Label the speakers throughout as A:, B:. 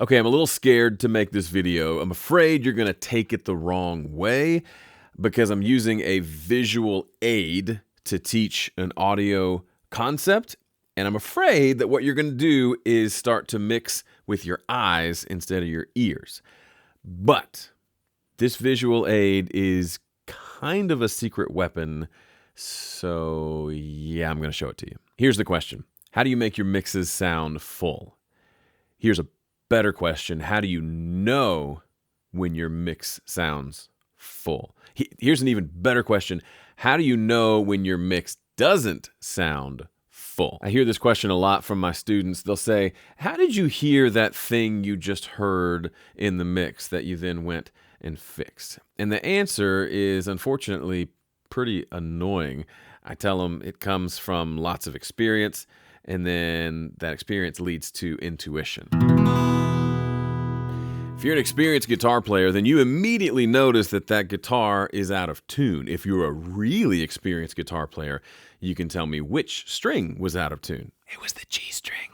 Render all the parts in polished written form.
A: Okay, I'm a little scared to make this video. I'm afraid you're gonna take it the wrong way because I'm using a visual aid to teach an audio concept. And I'm afraid that what you're gonna do is start to mix with your eyes instead of your ears. But this visual aid is kind of a secret weapon. So yeah, I'm gonna show it to you. Here's the question. How do you make your mixes sound full? Here's a better question. How do you know when your mix sounds full? Here's an even better question. How do you know when your mix doesn't sound full? I hear this question a lot from my students. They'll say, how did you hear that thing you just heard in the mix that you then went and fixed? And the answer is unfortunately pretty annoying. I tell them it comes from lots of experience, and then that experience leads to intuition. If you're an experienced guitar player, then you immediately notice that that guitar is out of tune. If you're a really experienced guitar player, you can tell me which string was out of tune. It was the G string.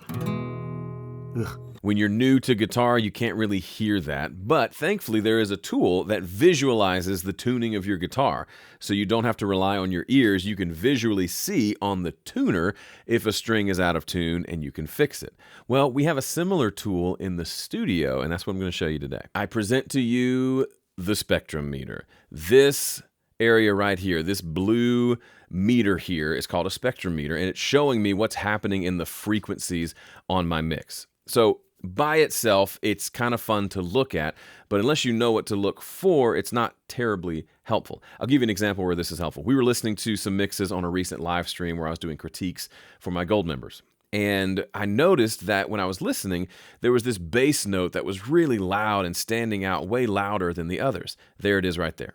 A: Ugh. When you're new to guitar, you can't really hear that, but thankfully there is a tool that visualizes the tuning of your guitar. So you don't have to rely on your ears. You can visually see on the tuner if a string is out of tune and you can fix it. Well, we have a similar tool in the studio, and that's what I'm going to show you today. I present to you the spectrum meter. This area right here, this blue meter here is called a spectrum meter, and it's showing me what's happening in the frequencies on my mix. So by itself, it's kind of fun to look at, but unless you know what to look for, it's not terribly helpful. I'll give you an example where this is helpful. We were listening to some mixes on a recent live stream where I was doing critiques for my gold members. And I noticed that when I was listening, there was this bass note that was really loud and standing out way louder than the others. There it is right there.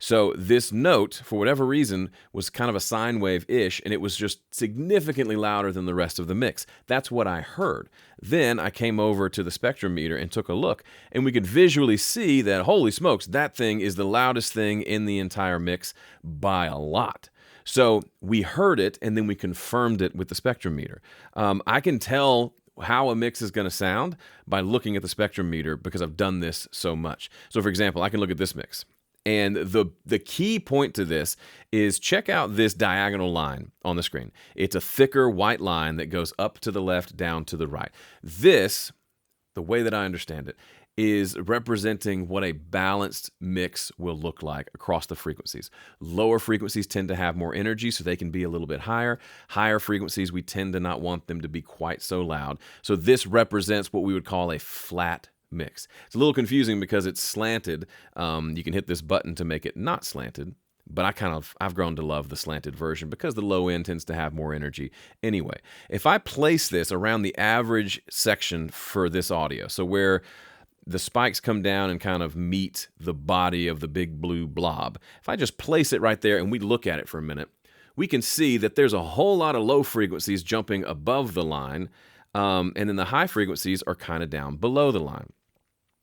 A: So this note, for whatever reason, was kind of a sine wave-ish, and it was just significantly louder than the rest of the mix. That's what I heard. Then I came over to the spectrum meter and took a look, and we could visually see that, holy smokes, that thing is the loudest thing in the entire mix by a lot. So we heard it, and then we confirmed it with the spectrum meter. I can tell how a mix is going to sound by looking at the spectrum meter because I've done this so much. So for example, I can look at this mix. And the key point to this is check out this diagonal line on the screen. It's a thicker white line that goes up to the left, down to the right. This, the way that I understand it, is representing what a balanced mix will look like across the frequencies. Lower frequencies tend to have more energy, so they can be a little bit higher. Higher frequencies, we tend to not want them to be quite so loud. So this represents what we would call a flat mix. It's a little confusing because it's slanted. You can hit this button to make it not slanted, but I've grown to love the slanted version because the low end tends to have more energy anyway. If I place this around the average section for this audio, so where the spikes come down and kind of meet the body of the big blue blob, if I just place it right there and we look at it for a minute, we can see that there's a whole lot of low frequencies jumping above the line, and then the high frequencies are kind of down below the line.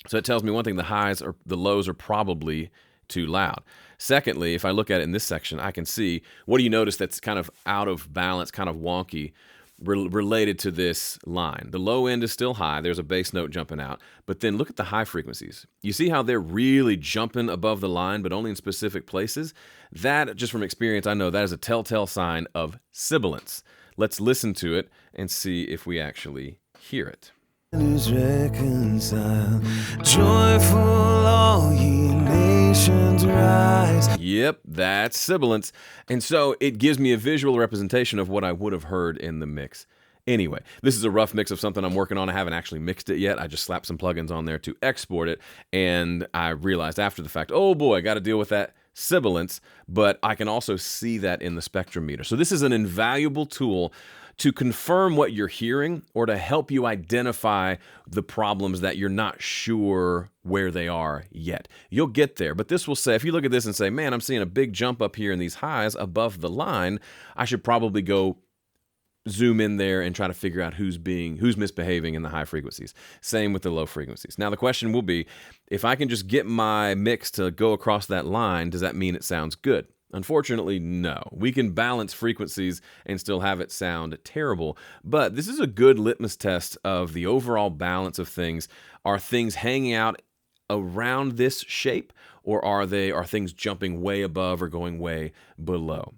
A: So it tells me one thing, the lows are probably too loud. Secondly, if I look at it in this section, I can see, what do you notice that's kind of out of balance, kind of wonky, related to this line? The low end is still high. There's a bass note jumping out. But then look at the high frequencies. You see how they're really jumping above the line, but only in specific places? That, just from experience, I know that is a telltale sign of sibilance. Let's listen to it and see if we actually hear it.
B: Is reconciled, joyful all ye nations rise.
A: Yep, that's sibilance. And so it gives me a visual representation of what I would have heard in the mix. Anyway, this is a rough mix of something I'm working on. I haven't actually mixed it yet. I just slapped some plugins on there to export it, and I realized after the fact, oh boy, I got to deal with that sibilance, but I can also see that in the spectrum meter. So this is an invaluable tool to confirm what you're hearing or to help you identify the problems that you're not sure where they are yet. You'll get there, but this will say, if you look at this and say, man, I'm seeing a big jump up here in these highs above the line, I should probably go zoom in there and try to figure out who's misbehaving in the high frequencies. Same with the low frequencies. Now the question will be, if I can just get my mix to go across that line, does that mean it sounds good? Unfortunately, no. We can balance frequencies and still have it sound terrible, but this is a good litmus test of the overall balance of things. Are things hanging out around this shape, or are things jumping way above or going way below?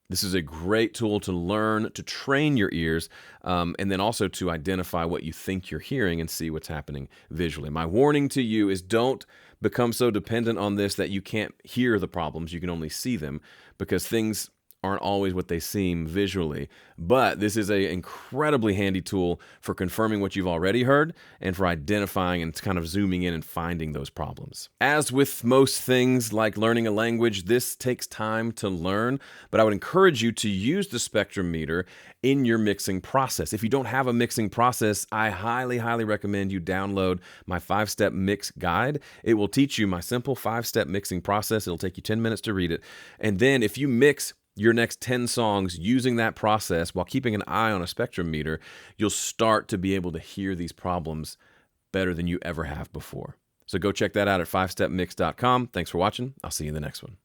A: This is a great tool to learn, to train your ears, and then also to identify what you think you're hearing and see what's happening visually. My warning to you is don't become so dependent on this that you can't hear the problems, you can only see them, because things aren't always what they seem visually. But this is an incredibly handy tool for confirming what you've already heard and for identifying and kind of zooming in and finding those problems. As with most things like learning a language, this takes time to learn, but I would encourage you to use the spectrum meter in your mixing process. If you don't have a mixing process, I highly, highly recommend you download my 5-step mix guide. It will teach you my simple 5-step mixing process. It'll take you 10 minutes to read it. And then if you mix your next 10 songs using that process while keeping an eye on a spectrum meter, you'll start to be able to hear these problems better than you ever have before. So go check that out at 5stepmix.com. Thanks for watching. I'll see you in the next one.